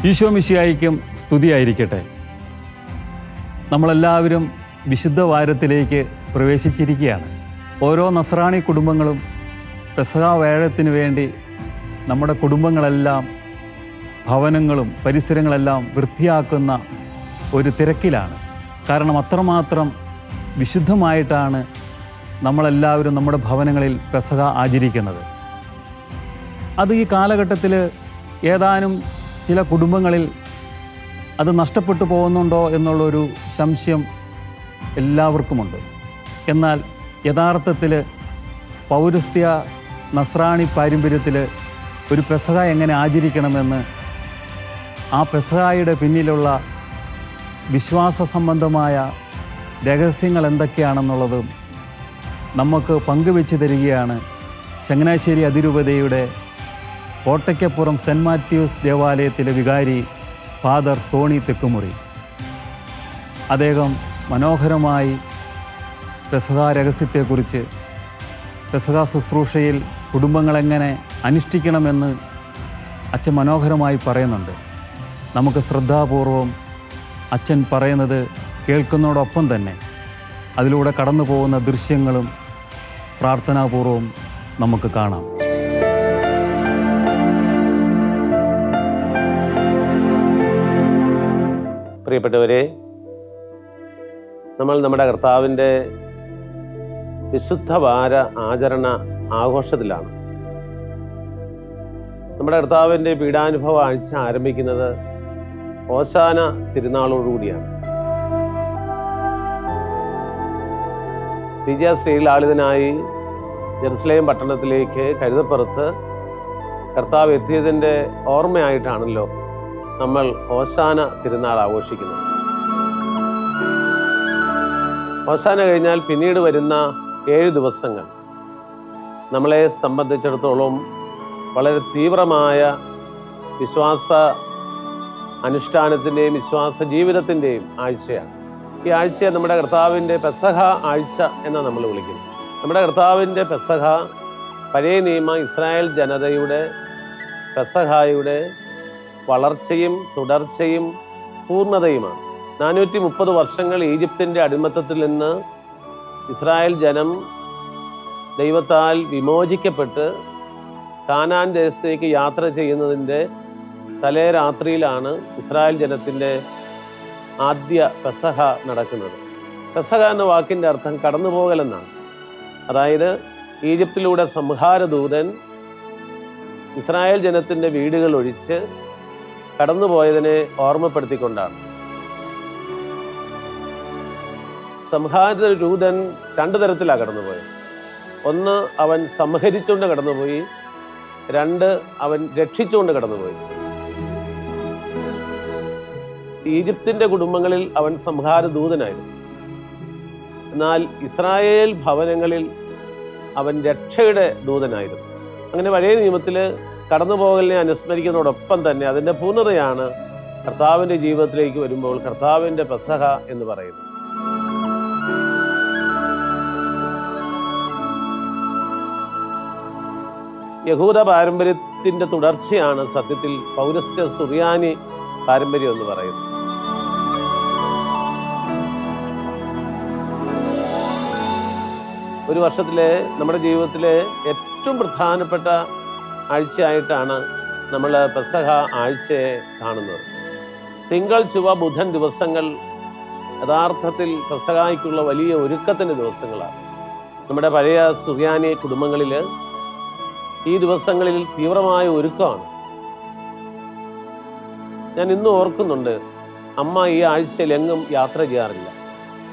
ഈശോ മിശിഹായ്ക്കും സ്തുതിയായിരിക്കട്ടെ. നമ്മളെല്ലാവരും വിശുദ്ധ വാരത്തിലേക്ക് പ്രവേശിച്ചിരിക്കുകയാണ്. ഓരോ നസ്രാണി കുടുംബങ്ങളും പെസഹ വേഴത്തിന് വേണ്ടി നമ്മുടെ കുടുംബങ്ങളെല്ലാം, ഭവനങ്ങളും പരിസരങ്ങളെല്ലാം വൃത്തിയാക്കുന്ന ഒരു തിരക്കിലാണ്. കാരണം അത്രമാത്രം വിശുദ്ധമായിട്ടാണ് നമ്മളെല്ലാവരും നമ്മുടെ ഭവനങ്ങളിൽ പെസഹ ആചരിക്കുന്നത്. അത് ഈ കാലഘട്ടത്തിൽ ഏതാനും ചില കുടുംബങ്ങളിൽ അത് നഷ്ടപ്പെട്ടു പോകുന്നുണ്ടോ എന്നുള്ളൊരു സംശയം എല്ലാവർക്കുമുണ്ട്. എന്നാൽ യഥാർത്ഥത്തിൽ പൗരസ്ത്യ നസ്രാണി പാരമ്പര്യത്തിൽ ഒരു പെസഹ എങ്ങനെ ആചരിക്കണമെന്ന്, ആ പെസഹായുടെ പിന്നിലുള്ള വിശ്വാസ സംബന്ധമായ രഹസ്യങ്ങൾ എന്തൊക്കെയാണെന്നുള്ളതും നമുക്ക് പങ്കുവെച്ച് തരികയാണ് ചങ്ങനാശ്ശേരി അതിരൂപതയുടെ കോട്ടയ്ക്കപ്പുറം സെൻറ്റ് മാത്യൂസ് ദേവാലയത്തിലെ വികാരി ഫാദർ സോണി തെക്കുമുറി. അദ്ദേഹം മനോഹരമായി പെസഹ രഹസ്യത്തെക്കുറിച്ച്, പെസഹ ശുശ്രൂഷയിൽ കുടുംബങ്ങളെങ്ങനെ അനുഷ്ഠിക്കണമെന്ന് അച്ഛൻ മനോഹരമായി പറയുന്നുണ്ട്. നമുക്ക് ശ്രദ്ധാപൂർവം അച്ഛൻ പറയുന്നത് കേൾക്കുന്നതോടൊപ്പം തന്നെ അതിലൂടെ കടന്നു പോകുന്ന ദൃശ്യങ്ങളും പ്രാർത്ഥനാപൂർവം നമുക്ക് കാണാം. പ്രിയപ്പെട്ടവരെ, നമ്മൾ നമ്മുടെ കർത്താവിൻ്റെ വിശുദ്ധവാര ആചരണ ആഘോഷത്തിലാണ്. നമ്മുടെ കർത്താവിൻ്റെ പീഡാനുഭവ ആഴ്ച ആരംഭിക്കുന്നത് ഓശാന തിരുനാളോടുകൂടിയാണ്. വിജയശ്രീലാളിതനായി ജെറുസലേം പട്ടണത്തിലേക്ക് കഴുതപ്പുറത്ത് കർത്താവ് എത്തിയതിൻ്റെ ഓർമ്മയായിട്ടാണല്ലോ നമ്മൾ ഓശാന തിരുനാൾ ആഘോഷിക്കുന്നത്. ഓശാന കഴിഞ്ഞാൽ പിന്നീട് വരുന്ന 7 ദിവസങ്ങൾ നമ്മളെ സംബന്ധിച്ചിടത്തോളം വളരെ തീവ്രമായ വിശ്വാസ അനുഷ്ഠാനത്തിൻ്റെയും വിശ്വാസ ജീവിതത്തിൻ്റെയും ആഴ്ചയാണ്. ഈ ആഴ്ചയെ നമ്മുടെ കർത്താവിൻ്റെ പെസഹ ആഴ്ച എന്നാണ് നമ്മൾ വിളിക്കുന്നത്. നമ്മുടെ കർത്താവിൻ്റെ പെസഹ പഴയ നിയമ ഇസ്രായേൽ ജനതയുടെ പെസഹായുടെ വളർച്ചയും തുടർച്ചയും പൂർണ്ണതയുമാണ്. 430 വർഷങ്ങൾ ഈജിപ്തിൻ്റെ അടിമത്തത്തിൽ നിന്ന് ഇസ്രായേൽ ജനം ദൈവത്താൽ വിമോചിക്കപ്പെട്ട് കാനാൻ ദേശത്തേക്ക് യാത്ര ചെയ്യുന്നതിൻ്റെ തലേ രാത്രിയിലാണ് ഇസ്രായേൽ ജനത്തിൻ്റെ ആദ്യ പെസഹ നടക്കുന്നത്. പെസഹ എന്ന വാക്കിൻ്റെ അർത്ഥം കടന്നുപോകലെന്നാണ്. അതായത് ഈജിപ്തിലൂടെ സംഹാരദൂതൻ ഇസ്രായേൽ ജനത്തിൻ്റെ വീടുകൾ ഒഴിച്ച് കടന്നുപോയതിനെ ഓർമ്മപ്പെടുത്തിക്കൊണ്ടാണ്. സംഹാരദൂതൻ 2 തരത്തിലാണ് കടന്നുപോയത്. ഒന്ന്, അവൻ സംഹരിച്ചുകൊണ്ട് കടന്നുപോയി. 2, അവൻ രക്ഷിച്ചുകൊണ്ട് കടന്നുപോയി. ഈജിപ്തിൻ്റെ കുടുംബങ്ങളിൽ അവൻ സംഹാരദൂതനായിരുന്നു. എന്നാൽ ഇസ്രായേൽ ഭവനങ്ങളിൽ അവൻ രക്ഷയുടെ ദൂതനായിരുന്നു. അങ്ങനെ പഴയ നിയമത്തിൽ കടന്നുപോകലിനെ അനുസ്മരിക്കുന്നതോടൊപ്പം തന്നെ അതിൻ്റെ പൂർണ്ണതയാണ് കർത്താവിൻ്റെ ജീവിതത്തിലേക്ക് വരുമ്പോൾ കർത്താവിൻ്റെ പെസഹ എന്ന് പറയുന്നത്. യഹൂദ പാരമ്പര്യത്തിൻ്റെ തുടർച്ചയാണ് സത്യത്തിൽ പൗരസ്ത്യ സുറിയാനി പാരമ്പര്യം എന്ന് പറയുന്നത്. ഒരു വർഷത്തിലെ നമ്മുടെ ജീവിതത്തിലെ ഏറ്റവും പ്രധാനപ്പെട്ട ആഴ്ചയായിട്ടാണ് നമ്മൾ പെസഹ ആഴ്ചയെ കാണുന്നത്. തിങ്കൾ, ചൊവ്വ, ബുധൻ ദിവസങ്ങൾ യഥാർത്ഥത്തിൽ പെസഹായ്ക്കുള്ള വലിയ ഒരുക്കത്തിൻ്റെ ദിവസങ്ങളാണ്. നമ്മുടെ പഴയ സുറിയാനി കുടുംബങ്ങളിൽ ഈ ദിവസങ്ങളിൽ തീവ്രമായ ഒരുക്കമാണ്. ഞാൻ ഇന്നും ഓർക്കുന്നുണ്ട്, അമ്മ ഈ ആഴ്ചയിൽ എങ്ങും യാത്ര ചെയ്യാറില്ല.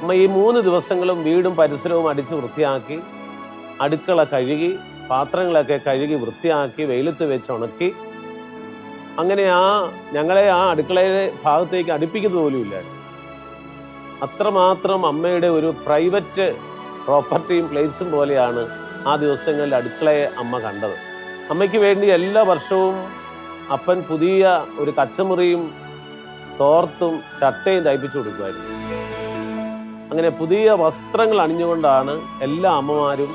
അമ്മ ഈ 3 ദിവസങ്ങളും വീടും പരിസരവും അടിച്ച് വൃത്തിയാക്കി, അടുക്കള കഴുകി, പാത്രങ്ങളൊക്കെ കഴുകി വൃത്തിയാക്കി വെയിലത്ത് വെച്ച് ഉണക്കി, അങ്ങനെ ഞങ്ങളെ ആ അടുക്കളയുടെ ഭാഗത്തേക്ക് അടുപ്പിക്കുന്നത് പോലുമില്ല. അത്രമാത്രം അമ്മയുടെ ഒരു പ്രൈവറ്റ് പ്രോപ്പർട്ടിയും പ്ലേസും പോലെയാണ് ആ ദിവസങ്ങളിൽ അടുക്കളയെ അമ്മ കണ്ടത്. അമ്മയ്ക്ക് വേണ്ടി എല്ലാ വർഷവും അപ്പൻ പുതിയ ഒരു കച്ചമുറിയും തോർത്തും ചട്ടയും തയ്പ്പിച്ചു കൊടുക്കുമായിരുന്നു. അങ്ങനെ പുതിയ വസ്ത്രങ്ങൾ അണിഞ്ഞുകൊണ്ടാണ് എല്ലാ അമ്മമാരും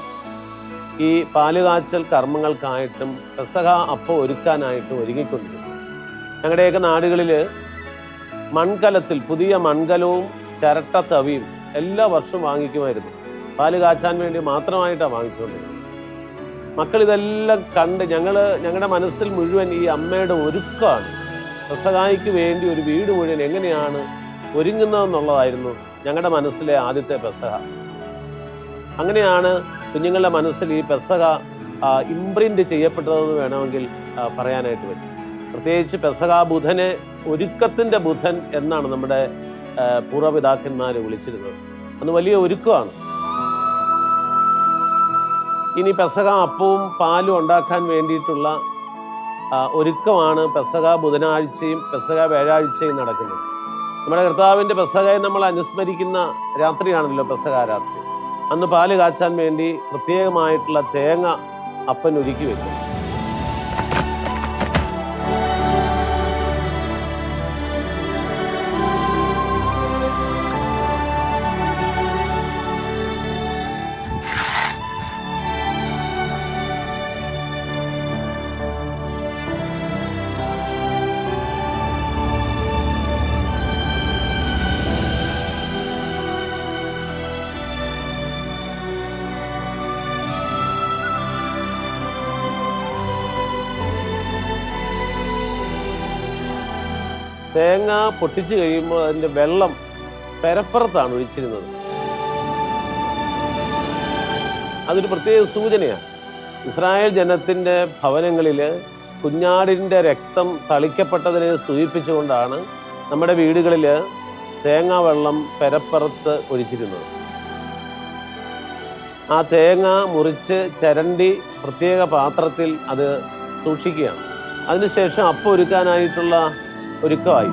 ഈ പാലുകാച്ചൽ കർമ്മങ്ങൾക്കായിട്ടും പെസഹ അപ്പം ഒരുക്കാനായിട്ടും ഒരുങ്ങിക്കൊണ്ടിരുന്നത്. ഞങ്ങളുടെയൊക്കെ നാടുകളിൽ മൺകലത്തിൽ പുതിയ മൺകലവും ചിരട്ട തവിയും എല്ലാ വർഷവും വാങ്ങിക്കുമായിരുന്നു. പാല് കാച്ചാൻ വേണ്ടി മാത്രമായിട്ടാണ് വാങ്ങിച്ചുകൊണ്ടിരുന്നത്. മക്കൾ ഇതെല്ലാം കണ്ട് ഞങ്ങളുടെ മനസ്സിൽ മുഴുവൻ ഈ അമ്മയുടെ ഒരുക്കമാണ്. പെസഹായ്ക്ക് വേണ്ടി ഒരു വീട് മുഴുവൻ എങ്ങനെയാണ് ഒരുങ്ങുന്നതെന്നുള്ളതായിരുന്നു ഞങ്ങളുടെ മനസ്സിലെ ആദ്യത്തെ പെസഹ. അങ്ങനെയാണ് കുഞ്ഞുങ്ങളുടെ മനസ്സിൽ ഈ പെസഹ ഇംപ്രിന്റ് ചെയ്യപ്പെട്ടതെന്ന് വേണമെങ്കിൽ പറയാനായിട്ട് പറ്റും. പ്രത്യേകിച്ച് പെസഹ ബുധനെ ഒരുക്കത്തിന്റെ ബുധൻ എന്നാണ് നമ്മുടെ പൂർവ്വപിതാക്കന്മാർ വിളിച്ചിരുന്നത്. അന്ന് വലിയ ഒരുക്കമാണ്. ഇനി പെസഹ അപ്പവും പാലും ഉണ്ടാക്കാൻ വേണ്ടിയിട്ടുള്ള ഒരുക്കമാണ് പെസഹ ബുധനാഴ്ചയും പെസഹ വ്യാഴാഴ്ചയും നടക്കുന്നത്. നമ്മുടെ കർത്താവിൻ്റെ പെസഹയെ നമ്മൾ അനുസ്മരിക്കുന്ന രാത്രിയാണല്ലോ പെസഹ രാത്രി. അന്ന് പാല് കാച്ചാൻ വേണ്ടി പ്രത്യേകമായിട്ടുള്ള തേങ്ങ അപ്പൻ ഒരുക്കി വെക്കും. തേങ്ങ പൊട്ടിച്ച് കഴിയുമ്പോൾ അതിൻ്റെ വെള്ളം പെരപ്പുറത്താണ് ഒഴിച്ചിരുന്നത്. അതൊരു പ്രത്യേക സൂചനയാണ്. ഇസ്രായേൽ ജനത്തിൻ്റെ ഭവനങ്ങളിൽ കുഞ്ഞാടിൻ്റെ രക്തം തളിക്കപ്പെട്ടതിനെ സൂചിപ്പിച്ചുകൊണ്ടാണ് നമ്മുടെ വീടുകളിൽ തേങ്ങാ വെള്ളം പെരപ്പുറത്ത് ഒഴിച്ചിരുന്നത്. ആ തേങ്ങ മുറിച്ച് ചരണ്ടി പ്രത്യേക പാത്രത്തിൽ അത് സൂക്ഷിക്കുകയാണ്. അതിനുശേഷം അപ്പം ഒരുക്കാനായിട്ടുള്ള ഒരുക്കമായി.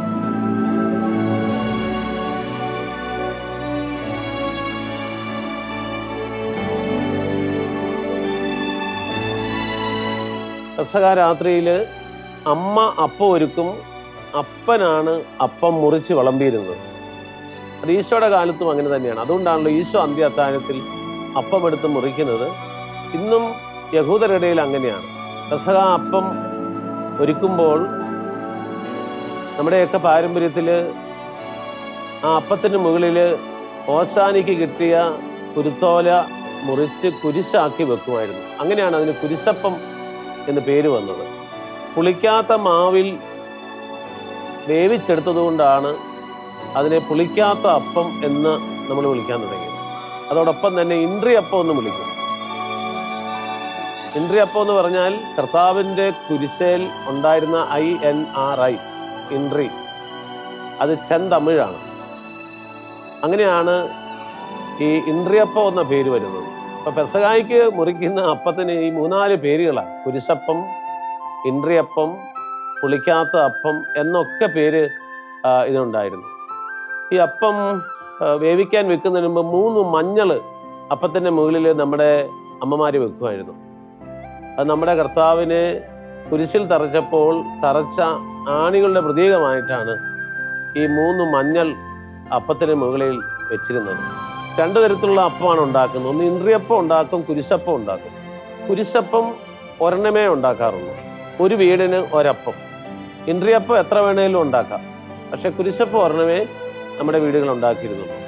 പെസഹ രാത്രിയിൽ അമ്മ അപ്പം ഒരുക്കും, അപ്പനാണ് അപ്പം മുറിച്ച് വിളമ്പിയിരുന്നത്. അത് ഈശോയുടെ കാലത്തും അങ്ങനെ തന്നെയാണ്. അതുകൊണ്ടാണല്ലോ ഈശോ അന്ത്യ അത്താഴത്തിൽ അപ്പം എടുത്ത് മുറിക്കുന്നത്. ഇന്നും യഹൂദരുടെ ഇടയിൽ അങ്ങനെയാണ്. പെസഹ അപ്പം ഒരുക്കുമ്പോൾ നമ്മുടെയൊക്കെ പാരമ്പര്യത്തിൽ ആ അപ്പത്തിന് മുകളിൽ ഓശാനിക്ക് കിട്ടിയ കുരുത്തോല മുറിച്ച് കുരിശാക്കി വെക്കുമായിരുന്നു. അങ്ങനെയാണ് അതിന് കുരിശപ്പം എന്ന് പേര് വന്നത്. പുളിക്കാത്ത മാവിൽ വേവിച്ചെടുത്തതുകൊണ്ടാണ് അതിനെ പുളിക്കാത്ത അപ്പം എന്ന് നമ്മൾ വിളിക്കാൻ തുടങ്ങിയത്. അതോടൊപ്പം തന്നെ ഇൻട്രിയപ്പം എന്ന് വിളിക്കും. ഇൻട്രിയപ്പം എന്ന് പറഞ്ഞാൽ കർത്താവിൻ്റെ കുരിശേൽ ഉണ്ടായിരുന്ന INRI, ഇൻട്രി, അത് ചെന്തമിഴാണ്. അങ്ങനെയാണ് ഈ ഇൻട്രിയപ്പം എന്ന പേര് വരുന്നത്. അപ്പൊ പെസഹായ്ക്ക് മുറിക്കുന്ന അപ്പത്തിന് ഈ 3-4 പേരുകളാണ്. കുരിശപ്പം, ഇൻട്രിയപ്പം, പുളിക്കാത്ത അപ്പം എന്നൊക്കെ പേര് ഇതിനുണ്ടായിരുന്നു. ഈ അപ്പം വേവിക്കാൻ വെക്കുന്നതിന് മുമ്പ് 3 മഞ്ഞൾ അപ്പത്തിൻ്റെ മുകളിൽ നമ്മുടെ അമ്മമാർ വെക്കുമായിരുന്നു. അത് നമ്മുടെ കർത്താവിനെ കുരിശിൽ തറച്ചപ്പോൾ തറച്ച ആണികളുടെ പ്രതീകമായിട്ടാണ് ഈ 3 മഞ്ഞൾ അപ്പത്തിന് മുകളിൽ വെച്ചിരുന്നത്. 2 തരത്തിലുള്ള അപ്പമാണ് ഉണ്ടാക്കുന്നത്. ഒന്ന് ഇൻട്രിയപ്പം ഉണ്ടാക്കും, കുരിശപ്പം ഉണ്ടാക്കും. കുരിശപ്പം ഒരെണ്ണമേ ഉണ്ടാക്കാറുള്ളൂ. ഒരു വീടിന് ഒരപ്പം. ഇൻട്രിയപ്പം എത്ര വേണേലും ഉണ്ടാക്കാം. പക്ഷെ കുരിശപ്പം ഒരെണ്ണമേ നമ്മുടെ വീടുകൾ ഉണ്ടാക്കിയിരുന്നുള്ളൂ.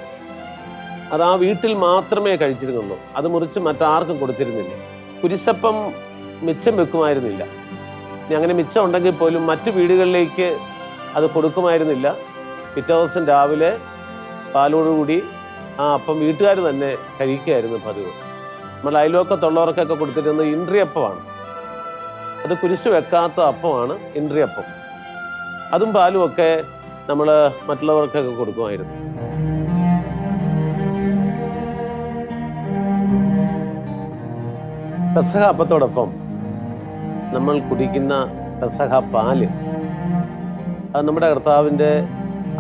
അത് ആ വീട്ടിൽ മാത്രമേ കഴിച്ചിരുന്നുള്ളൂ. അത് മുറിച്ച് മറ്റാർക്കും കൊടുത്തിരുന്നില്ല. കുരിശപ്പം മിച്ചം വെക്കുമായിരുന്നില്ല. ഇനി അങ്ങനെ മിച്ചം ഉണ്ടെങ്കിൽ പോലും മറ്റു വീടുകളിലേക്ക് അത് കൊടുക്കുമായിരുന്നില്ല. പിറ്റേ ദിവസം രാവിലെ പാലോടുകൂടി ആ അപ്പം വീട്ടുകാർ തന്നെ കഴിക്കുകയായിരുന്നു പതിവ്. നമ്മൾ അയൽവക്കത്തുള്ളവർക്കൊക്കെ കൊടുത്തിരുന്നത് ഇൻട്രിയപ്പമാണ്. അത് കുരിശ് വെക്കാത്ത അപ്പമാണ് ഇൻട്രിയപ്പം. അതും പാലും ഒക്കെ നമ്മൾ മറ്റുള്ളവർക്കൊക്കെ കൊടുക്കുമായിരുന്നു. പെസഹ അപ്പത്തോടൊപ്പം നമ്മൾ കുടിക്കുന്ന പെസഹ പാല്, അത് നമ്മുടെ കർത്താവിൻ്റെ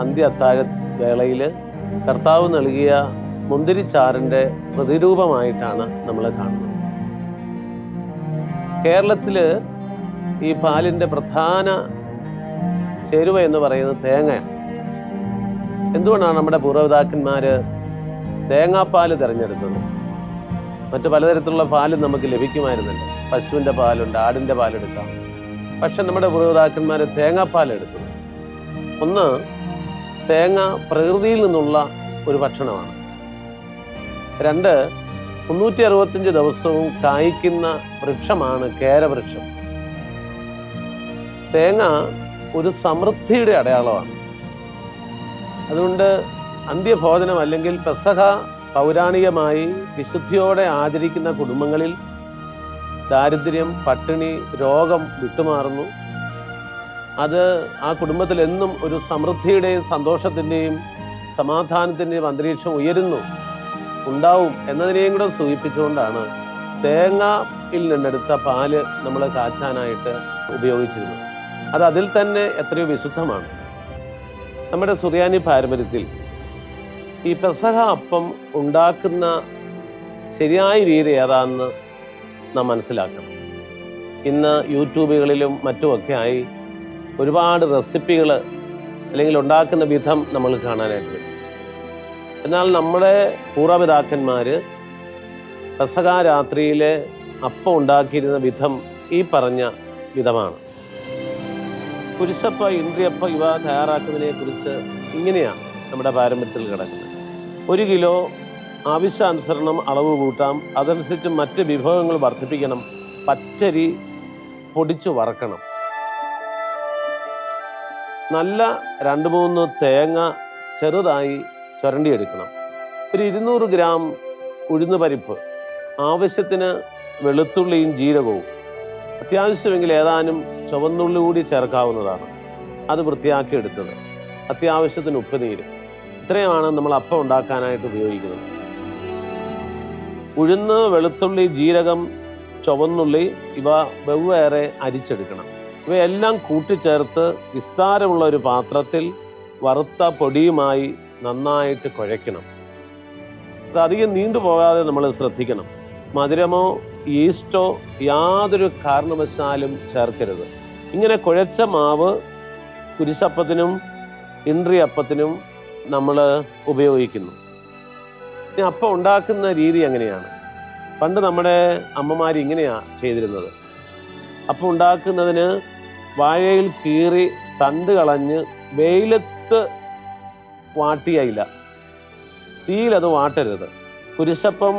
അന്ത്യ അത്താഴ വേളയിൽ കർത്താവ് നൽകിയ മുന്തിരിച്ചാറിൻ്റെ പ്രതിരൂപമായിട്ടാണ് നമ്മൾ കാണുന്നത്. കേരളത്തിൽ ഈ പാലിൻ്റെ പ്രധാന ചേരുവ എന്ന് പറയുന്നത് തേങ്ങയാണ്. എന്തുകൊണ്ടാണ് നമ്മുടെ പൂർവ്വപിതാക്കന്മാർ തേങ്ങാപ്പാല് തിരഞ്ഞെടുത്തത്? മറ്റു പലതരത്തിലുള്ള പാലും നമുക്ക് ലഭിക്കുമായിരുന്നല്ലോ. പശുവിൻ്റെ പാലുണ്ട്, ആടിൻ്റെ പാലെടുക്കാം. പക്ഷെ നമ്മുടെ പൂർവ്വപിതാക്കന്മാർ തേങ്ങാപ്പാൽ എടുക്കുന്നത്. ഒന്ന്, തേങ്ങ പ്രകൃതിയിൽ നിന്നുള്ള ഒരു ഭക്ഷണമാണ്. രണ്ട്, 365 ദിവസവും കായ്ക്കുന്ന വൃക്ഷമാണ് കേരവൃക്ഷം. തേങ്ങ ഒരു സമൃദ്ധിയുടെ അടയാളമാണ്. അതുകൊണ്ട് അന്ത്യഭോജനം അല്ലെങ്കിൽ പെസഹ പൗരാണികമായി വിശുദ്ധിയോടെ ആചരിക്കുന്ന കുടുംബങ്ങളിൽ ദാരിദ്ര്യം, പട്ടിണി, രോഗം വിട്ടുമാറുന്നു. അത് ആ കുടുംബത്തിൽ എന്നും ഒരു സമൃദ്ധിയുടെയും സന്തോഷത്തിൻ്റെയും സമാധാനത്തിൻ്റെയും അന്തരീക്ഷം ഉണ്ടാവും എന്നതിനെയും കൂടെ സൂചിപ്പിച്ചുകൊണ്ടാണ് തേങ്ങയിൽ നിന്നെടുത്ത പാല് നമ്മൾ കാച്ചാനായിട്ട് ഉപയോഗിച്ചിരുന്നത്. അത് അതിൽ തന്നെ എത്രയോ വിശുദ്ധമാണ്. നമ്മുടെ സുറിയാനി പാരമ്പര്യത്തിൽ ഈ പെസഹ അപ്പം ഉണ്ടാക്കുന്ന ശരിയായ രീതി ഏതാണെന്ന് നാം മനസ്സിലാക്കണം. ഇന്ന് യൂട്യൂബുകളിലും മറ്റുമൊക്കെ ആയി ഒരുപാട് റെസിപ്പികൾ അല്ലെങ്കിൽ ഉണ്ടാക്കുന്ന വിധം നമ്മൾ കാണാനായിട്ട്. എന്നാൽ നമ്മുടെ പൂർവ്വപിതാക്കന്മാർ പെസഹ രാത്രിയിൽ അപ്പം ഉണ്ടാക്കിയിരുന്ന വിധം ഈ പറഞ്ഞ വിധമാണ്. കുരിശപ്പ, ഇന്ദ്രിയപ്പ ഇവ തയ്യാറാക്കുന്നതിനെ കുറിച്ച് ഇങ്ങനെയാണ് നമ്മുടെ പാരമ്പര്യത്തിൽ കിടക്കുന്നത്. 1 കിലോ ആവശ്യാനുസരണം അളവ് കൂട്ടാം. അതനുസരിച്ച് മറ്റ് വിഭവങ്ങൾ വർദ്ധിപ്പിക്കണം. പച്ചരി പൊടിച്ചു വറക്കണം. നല്ല 2-3 തേങ്ങ ചെറുതായി ചുരണ്ടിയെടുക്കണം. ഒരു 200 ഗ്രാം ഉഴുന്ന് പരിപ്പ്, ആവശ്യത്തിന് വെളുത്തുള്ളിയും ജീരകവും, അത്യാവശ്യമെങ്കിൽ ഏതാനും ചുവന്നുള്ളി കൂടി ചേർക്കാവുന്നതാണ്. അത് വൃത്തിയാക്കി എടുത്തത്, അത്യാവശ്യത്തിന് ഉപ്പുനീര്. ഇത്രയുമാണ് നമ്മൾ അപ്പം ഉണ്ടാക്കാനായിട്ട് ഉപയോഗിക്കുന്നത്. ഉഴുന്ന്, വെളുത്തുള്ളി, ജീരകം, ചുവന്നുള്ളി ഇവ വെവ്വേറെ അരിച്ചെടുക്കണം. ഇവയെല്ലാം കൂട്ടിച്ചേർത്ത് വിസ്താരമുള്ള ഒരു പാത്രത്തിൽ വറുത്ത പൊടിയുമായി നന്നായിട്ട് കുഴയ്ക്കണം. അത് അധികം നീണ്ടുപോകാതെ നമ്മൾ ശ്രദ്ധിക്കണം. മധുരമോ ഈസ്റ്റോ യാതൊരു കാരണവശാലും ചേർക്കരുത്. ഇങ്ങനെ കുഴച്ച മാവ് കുരിശപ്പത്തിനും ഇൻട്രിയപ്പത്തിനും നമ്മൾ ഉപയോഗിക്കുന്നു. ഇനി അപ്പം ഉണ്ടാക്കുന്ന രീതി എങ്ങനെയാണ്? പണ്ട് നമ്മുടെ അമ്മമാർ ഇങ്ങനെയാണ് ചെയ്തിരുന്നത്. അപ്പം ഉണ്ടാക്കുന്നതിന് വാഴയിൽ കീറി തണ്ട് കളഞ്ഞ് വെയിലത്ത് വാട്ടിയില്ല, തീയിലത് വാട്ടരുത്. കുരിശപ്പം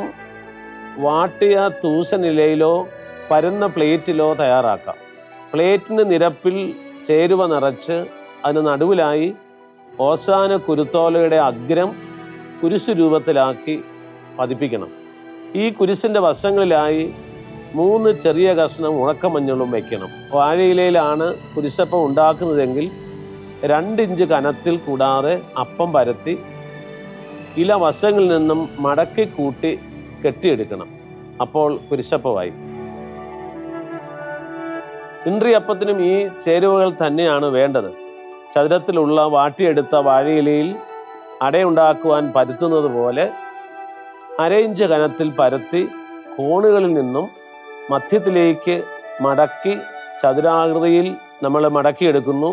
വാട്ടിയ തൂശനിലയിലോ പരന്ന പ്ലേറ്റിലോ തയ്യാറാക്കാം. പ്ലേറ്റിന് നിരപ്പിൽ ചേരുവ നിറച്ച് അതിന് നടുവിലായി ഓശാന കുരുത്തോലയുടെ അഗ്രം കുരിശു രൂപത്തിലാക്കി പതിപ്പിക്കണം. ഈ കുരിശിൻ്റെ വശങ്ങളിലായി 3 ചെറിയ കഷ്ണം ഉണക്കമഞ്ഞളും വയ്ക്കണം. വാഴയിലയിലാണ് കുരിശപ്പം ഉണ്ടാക്കുന്നതെങ്കിൽ 2 ഇഞ്ച് കനത്തിൽ കൂടാതെ അപ്പം പരത്തി ഇല വശങ്ങളിൽ നിന്നും മടക്കി കൂട്ടി കെട്ടിയെടുക്കണം. അപ്പോൾ കുരിശപ്പമായി. ഇൻട്രിയപ്പത്തിനും ഈ ചേരുവകൾ തന്നെയാണ് വേണ്ടത്. ചതുരത്തിലുള്ള വാട്ടിയെടുത്ത വാഴയിലയിൽ അടയുണ്ടാക്കുവാൻ പരത്തുന്നത് പോലെ 1/2 ഇഞ്ച് കനത്തിൽ പരത്തി കോണുകളിൽ നിന്നും മധ്യത്തിലേക്ക് മടക്കി ചതുരാകൃതിയിൽ നമ്മൾ മടക്കിയെടുക്കുന്നു.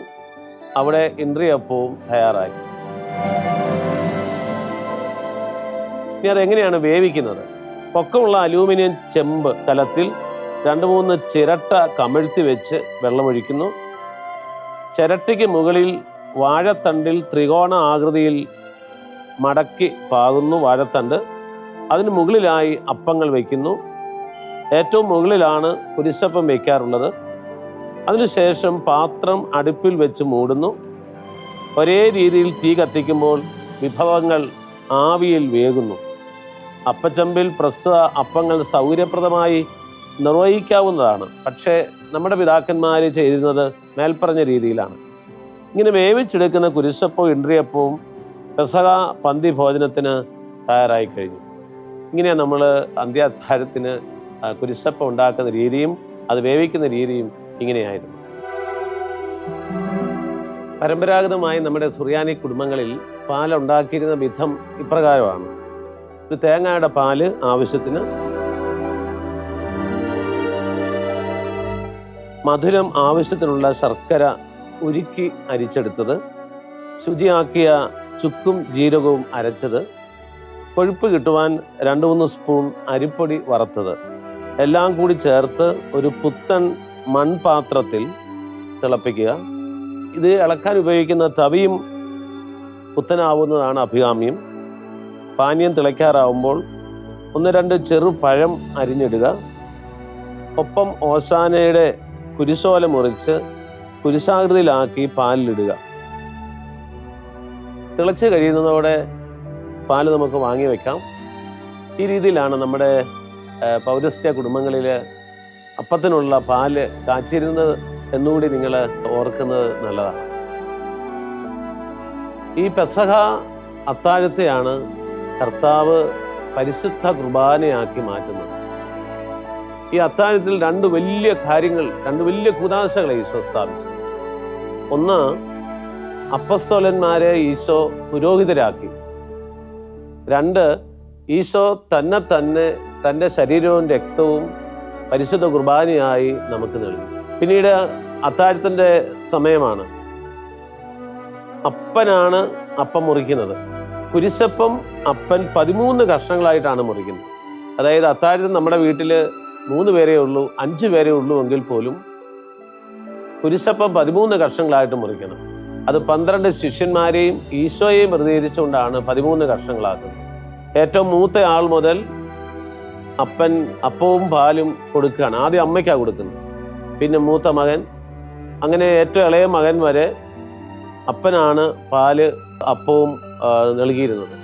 അവിടെ ഇൻട്രിയപ്പവും തയ്യാറായി. ഇനി അതെങ്ങനെയാണ് വേവിക്കുന്നത്? പൊക്കമുള്ള അലൂമിനിയം ചെമ്പ് കലത്തിൽ 2-3 ചിരട്ട കമഴ്ത്തി വെച്ച് വെള്ളമൊഴിക്കുന്നു. ചിരട്ടയ്ക്ക് മുകളിൽ വാഴത്തണ്ടിൽ ത്രികോണ ആകൃതിയിൽ മടക്കി പാകുന്നു വാഴത്തണ്ട്. അതിന് മുകളിലായി അപ്പങ്ങൾ വയ്ക്കുന്നു. ഏറ്റവും മുകളിലാണ് കുരിശപ്പം വയ്ക്കാറുള്ളത്. അതിനുശേഷം പാത്രം അടുപ്പിൽ വെച്ച് മൂടുന്നു. ഒരേ രീതിയിൽ തീ കത്തിക്കുമ്പോൾ വിഭവങ്ങൾ ആവിയിൽ വേകുന്നു. അപ്പച്ചമ്പിൽ പ്രസ്തുത അപ്പങ്ങൾ സൗകര്യപ്രദമായി നിർവഹിക്കാവുന്നതാണ്. പക്ഷേ നമ്മുടെ പിതാക്കന്മാർ ചെയ്തിരുന്നത് മേൽപ്പറഞ്ഞ രീതിയിലാണ്. ഇങ്ങനെ വേവിച്ചെടുക്കുന്ന കുരിശപ്പവും ഇൻട്രിയപ്പവും പെസഹ പന്തി ഭോജനത്തിന് തയ്യാറായി കഴിഞ്ഞു. ഇങ്ങനെ നമ്മൾ അന്ത്യാത്താഴത്തിന് കുരിശപ്പം ഉണ്ടാക്കുന്ന രീതിയും അത് വേവിക്കുന്ന രീതിയും ഇങ്ങനെയായിരുന്നു. പരമ്പരാഗതമായി നമ്മുടെ സുറിയാനി കുടുംബങ്ങളിൽ പാലുണ്ടാക്കിയിരുന്ന വിധം ഇപ്രകാരമാണ്. ഒരു തേങ്ങയുടെ പാല് ആവശ്യത്തിന്, മധുരം ആവശ്യത്തിനുള്ള ശർക്കര ഉരുക്കി അരിച്ചെടുത്തത്, ശുചിയാക്കിയ ചുക്കും ജീരകവും അരച്ചത്, കൊഴുപ്പ് കിട്ടുവാൻ 2-3 സ്പൂൺ അരിപ്പൊടി വറുത്തത്, എല്ലാം കൂടി ചേർത്ത് ഒരു പുത്തൻ മൺപാത്രത്തിൽ തിളപ്പിക്കുക. ഇത് ഇളക്കാൻ ഉപയോഗിക്കുന്ന തവിയും പുത്തനാവുന്നതാണ് അഭികാമ്യം. പാനീയം തിളയ്ക്കാറാവുമ്പോൾ 1-2 ചെറു പഴം അരിഞ്ഞിടുക. ഒപ്പം ഓശാനയുടെ കുരിശോല മുറിച്ച് കുരിശാകൃതിയിലാക്കി പാലിലിടുക. തിളച്ച് കഴിയുന്നതോടെ പാല് നമുക്ക് വാങ്ങി വെക്കാം. ഈ രീതിയിലാണ് നമ്മുടെ പൗരസ്ത്യ കുടുംബങ്ങളിൽ അപ്പത്തിനുള്ള പാല് കാച്ചിരുന്നത് എന്നുകൂടി നിങ്ങൾ ഓർക്കുന്നത് നല്ലതാണ്. ഈ പെസഹ അത്താഴത്തെയാണ് കർത്താവ് പരിശുദ്ധ കുർബാനയാക്കി മാറ്റുന്നത്. ഈ അത്താഴത്തിൽ 2 വലിയ കാര്യങ്ങൾ, 2 വലിയ കൂദാശകളെ ഈശോ സ്ഥാപിച്ചു. ഒന്ന്, അപ്പസ്തോലന്മാരെ ഈശോ പുരോഹിതരാക്കി. 2, ഈശോ തന്നെ തൻ്റെ ശരീരവും രക്തവും പരിശുദ്ധ കുർബാനയായി നമുക്ക് നൽകി. പിന്നീട് അത്താഴത്തിൻ്റെ സമയമാണ്. അപ്പനാണ് അപ്പം മുറിക്കുന്നത്. കുരിശപ്പം അപ്പൻ 13 കഷ്ണങ്ങളായിട്ടാണ് മുറിക്കുന്നത്. അതായത് അത്താഴത്തിൽ നമ്മുടെ വീട്ടിൽ 3 പേരേ ഉള്ളൂ, 5 പേരേ ഉള്ളൂ എങ്കിൽ പോലും കുരിശപ്പം 13 കഷ്ണങ്ങളായിട്ട് മുറിക്കണം. അത് 12 ശിഷ്യന്മാരെയും ഈശോയെയും പ്രതിനിധീകരിച്ചുകൊണ്ടാണ് 13 കഷ്ണങ്ങളാക്കുന്നത്. ഏറ്റവും മൂത്ത ആൾ മുതൽ അപ്പൻ അപ്പവും പാലും കൊടുക്കുകയാണ്. ആദ്യം അമ്മയ്ക്കാണ് കൊടുക്കുന്നത്, പിന്നെ മൂത്ത മകൻ, അങ്ങനെ ഏറ്റവും ഇളയ മകൻ വരെ അപ്പനാണ് പാല് അപ്പവും നൽകിയിരുന്നത്.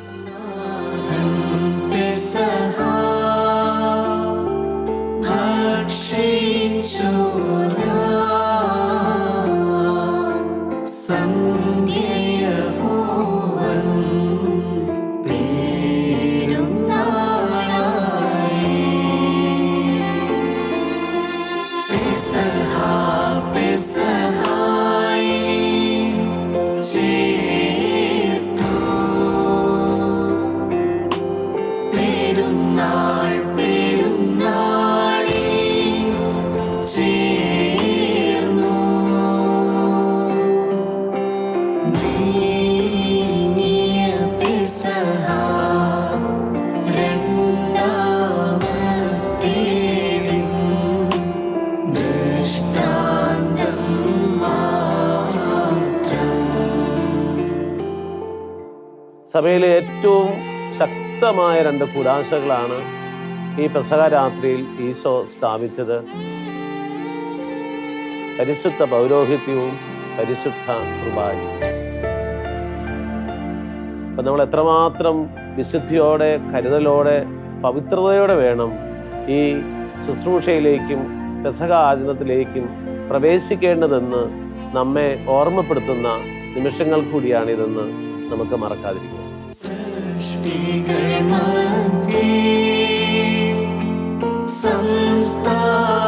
സഭയിലെ ഏറ്റവും ശക്തമായ 2 കൂദാശകളാണ് ഈ പെസഹ രാത്രിയിൽ ഈശോ സ്ഥാപിച്ചത്. പരിശുദ്ധ പൗരോഹിത്യവും പരിശുദ്ധ കുർബാനയും. അപ്പം നമ്മൾ എത്രമാത്രം വിശുദ്ധിയോടെ, കരുതലോടെ, പവിത്രതയോടെ വേണം ഈ ശുശ്രൂഷയിലേക്കും പെസഹ ആചരണത്തിലേക്കും പ്രവേശിക്കേണ്ടതെന്ന് നമ്മെ ഓർമ്മപ്പെടുത്തുന്ന നിമിഷങ്ങൾ കൂടിയാണിതെന്ന് നമുക്ക് മറക്കാതിരിക്കാം. സംസ്ഥാന